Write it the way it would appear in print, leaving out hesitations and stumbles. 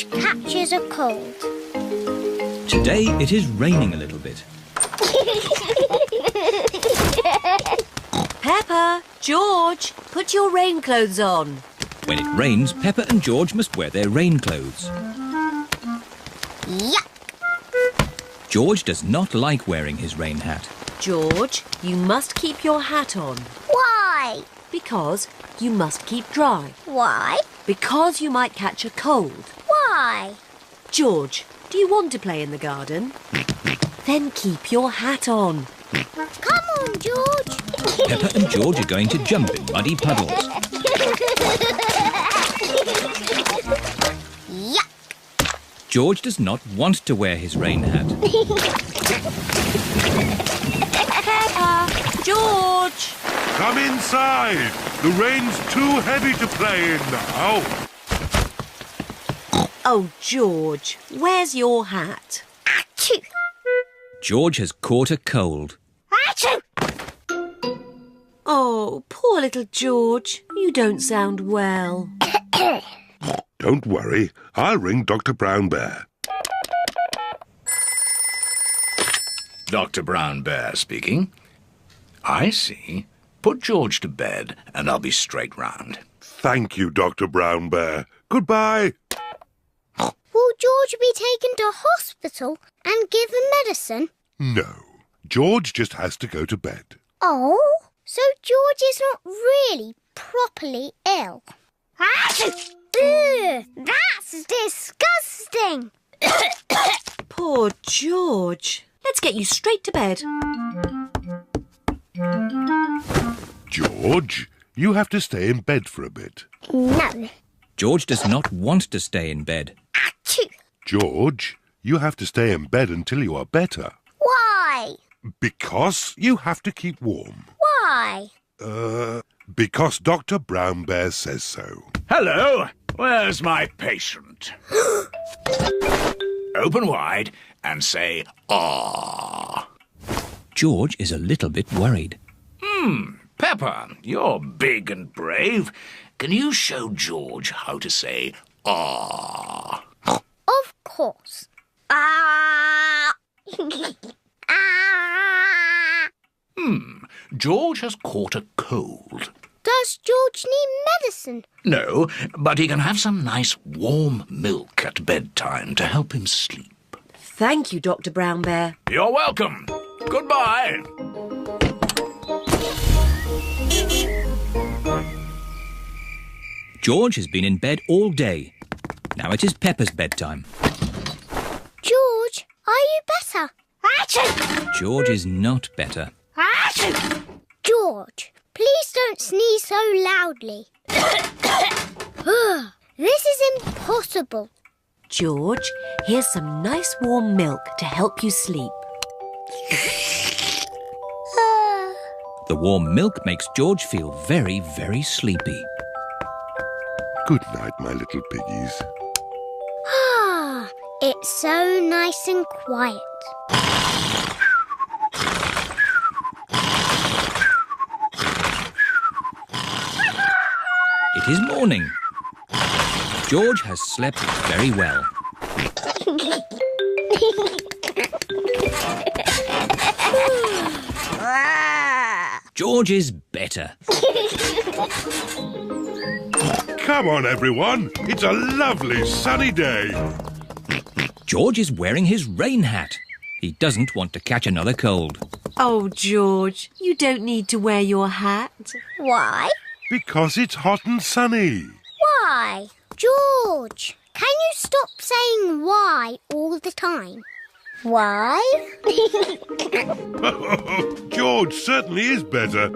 George catches a cold. Today it is raining a little bit. Peppa, George, put your rain clothes on. When it rains, Peppa and George must wear their rain clothes. Yuck! George does not like wearing his rain hat. George, you must keep your hat on. Why? Because you must keep dry. Why? Because you might catch a cold. Why? George, do you want to play in the garden? Then keep your hat on. Come on, George. Peppa and George are going to jump in muddy puddles. Yuck! George does not want to wear his rain hat. Peppa, George! Come inside. The rain's too heavy to play in now. Oh, George, where's your hat? Achoo! George has caught a cold. Achoo! Oh, poor little George. You don't sound well. Don't worry. I'll ring Dr. Brown Bear. Dr. Brown Bear speaking. I see. Put George to bed and I'll be straight round. Thank you, Dr. Brown Bear. Goodbye. Will George be taken to hospital and given medicine? No. George just has to go to bed. Oh, so George is not really properly ill. Achoo! Ugh, that's disgusting. Poor George. Let's get you straight to bed. George, you have to stay in bed for a bit. No. George does not want to stay in bed. Achoo! George, you have to stay in bed until you are better. Why? Because you have to keep warm. Why? Because Dr. Brown Bear says so. Hello, where's my patient? Open wide and say, "Ah." George is a little bit worried. Peppa, you're big and brave. Can you show George how to say, "Ah"? Of course. Ah! Ah! George has caught a cold. Does George need medicine? No, but he can have some nice warm milk at bedtime to help him sleep. Thank you, Dr. Brown Bear. You're welcome. Goodbye. George has been in bed all day. Now it is Peppa's bedtime. George, are you better? Achoo! George is not better. Achoo! George, please don't sneeze so loudly. This is impossible. George, here's some nice warm milk to help you sleep. The warm milk makes George feel very, very sleepy. Good night, my little piggies. It's so nice and quiet. It is morning. George has slept very well. George is better. Come on, everyone. It's a lovely sunny day. George is wearing his rain hat. He doesn't want to catch another cold. Oh, George, you don't need to wear your hat. Why? Because it's hot and sunny. Why? George, can you stop saying why all the time? Why? George certainly is better.